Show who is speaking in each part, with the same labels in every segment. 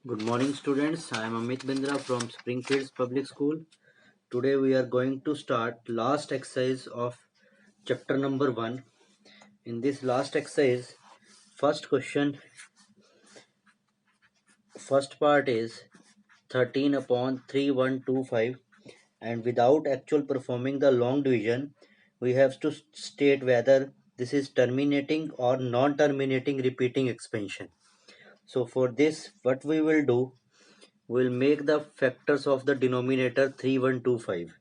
Speaker 1: Good morning, students. I am Amit Bindra from Springfields Public School. Today we are going to start last exercise of chapter number 1. In this last exercise, first question, first part is 13 upon 3125, and without actual performing the long division, we have to state whether this is terminating or non-terminating repeating expansion. So for this, what we will do, we'll make the factors of the denominator 3125.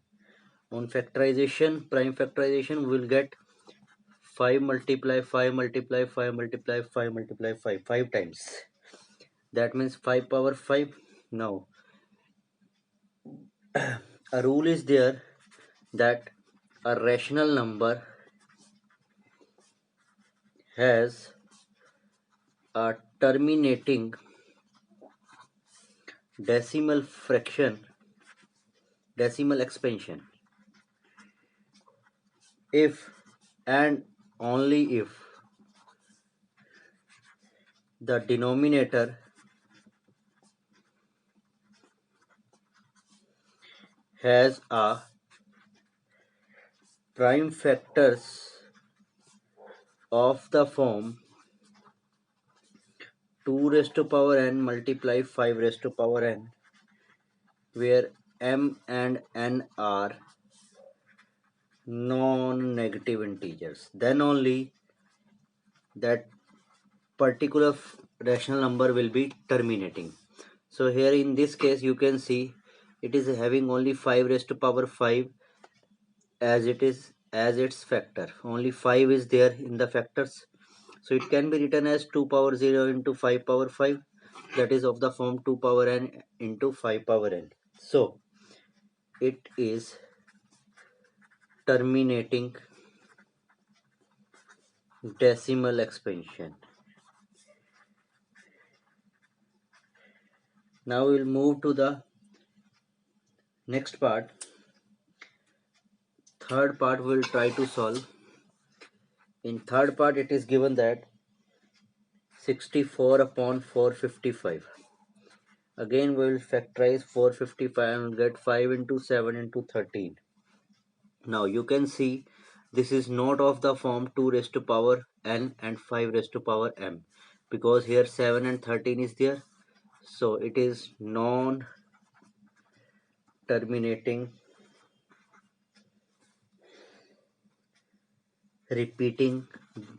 Speaker 1: On factorization, prime factorization, we will get 5 multiply 5 multiply 5 multiply 5 multiply 5 5 times. That means 5 power 5. Now a rule is there that a rational number has a terminating decimal fraction, decimal expansion, if and only if the denominator has a prime factors of the form 2 raised to power n multiply 5 raised to power n, where m and n are non-negative integers. Then only that particular rational number will be terminating. So here in this case you can see it is having only 5 raised to power 5 as it is as its factor. Only 5 is there in the factors. So it can be written as 2 power 0 into 5 power 5, that is of the form 2 power n into 5 power n. So it is terminating decimal expansion. Now we'll move to the next part. Third part we'll try to solve. In third part it is given that 64 upon 455. Again we will factorize 455 and get 5 into 7 into 13. Now you can see this is not of the form 2 raised to power n and 5 raised to power m, because here 7 and 13 is there. So it is non-terminating repeating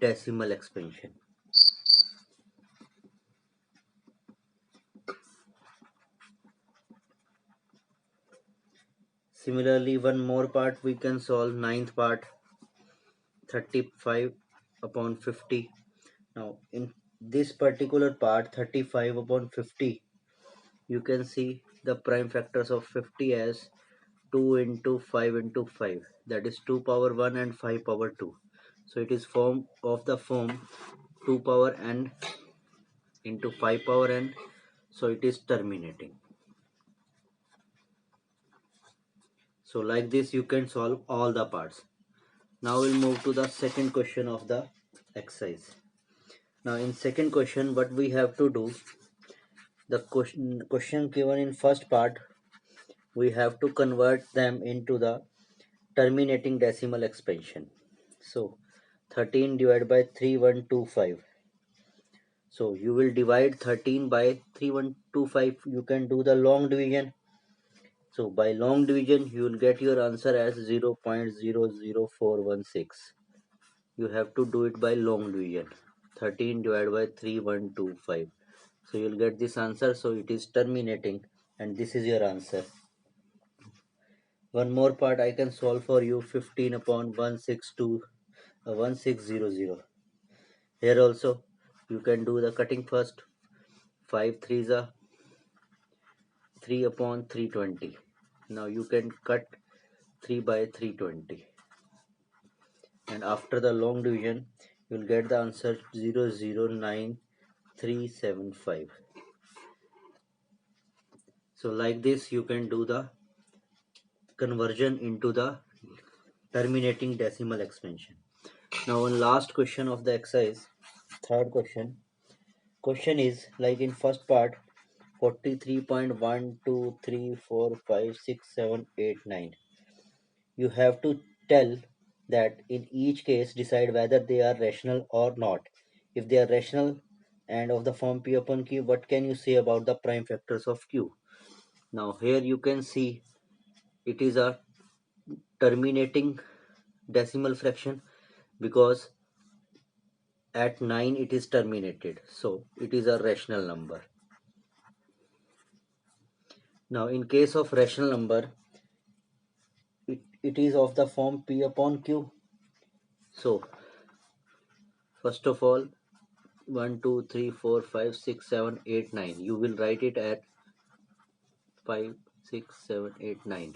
Speaker 1: decimal expansion. Similarly, one more part we can solve, ninth part, 35 upon 50. Now in this particular part 35 upon 50, you can see the prime factors of 50 as 2 into 5 into 5, that is 2 power 1 and 5 power 2. So it is form of the form 2 power n into 5 power n, so it is terminating. So like this you can solve all the parts. Now we'll move to the second question of the exercise. Now in second question what we have to do, the question given in first part, we have to convert them into the terminating decimal expansion. So 13 divided by 3125. So you will divide 13 by 3125. You can do the long division. So by long division you will get your answer as 0.00416. You have to do it by long division. 13 divided by 3125. So you will get this answer. So it is terminating, and this is your answer. One more part I can solve for you, 15 upon 1600. Here also you can do the cutting first. 5 3s are 3 upon 320. Now you can cut 3 by 320, and after the long division you will get the answer 009375. So like this you can do the conversion into the terminating decimal expansion. Now one last question of the exercise, third question. Question is like in first part 43.123456789. You have to tell that in each case decide whether they are rational or not. If they are rational and of the form P upon Q, what can you say about the prime factors of Q? Now here you can see it is a terminating decimal fraction because at 9 it is terminated, so it is a rational number. Now in case of rational number, it is of the form P upon Q. So first of all, 1 2 3 4 5 6 7 8 9, you will write it at 5 6 7 8 9.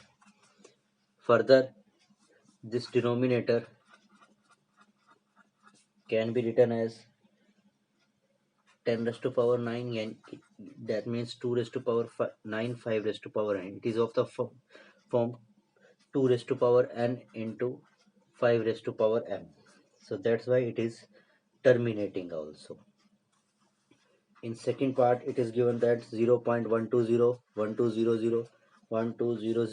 Speaker 1: Further, this denominator can be written as 10 raised to power 9, and that means 2 raised to power 9, 5 raised to power 9. It is of the form 2 raised to power n into 5 raised to power m. So that's why it is terminating also. In second part, it is given that 0.120, 1200, 1200,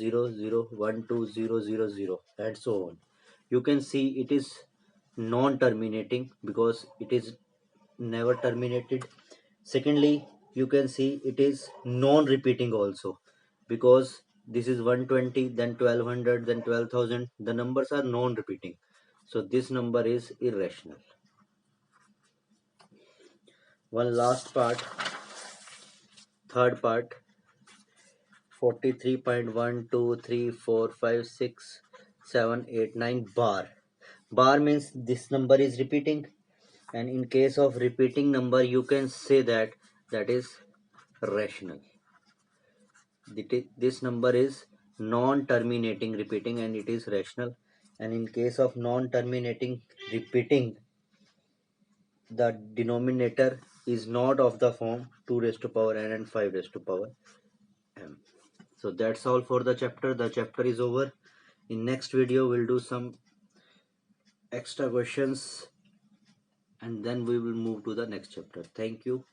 Speaker 1: 12000, and so on. You can see it is non-terminating because it is never terminated. Secondly, you can see it is non-repeating also because this is 120, then 1200, then 12,000. The numbers are non-repeating. So this number is irrational. One last part, third part, 43.123456789 bar. Bar means this number is repeating, and in case of repeating number you can say that is rational. This number is non-terminating repeating and it is rational. And in case of non-terminating repeating, the denominator is not of the form 2 raised to power n and 5 raised to power m. So that's all for the chapter. The chapter is over. In next video we'll do some extra questions and then we will move to the next chapter. Thank you.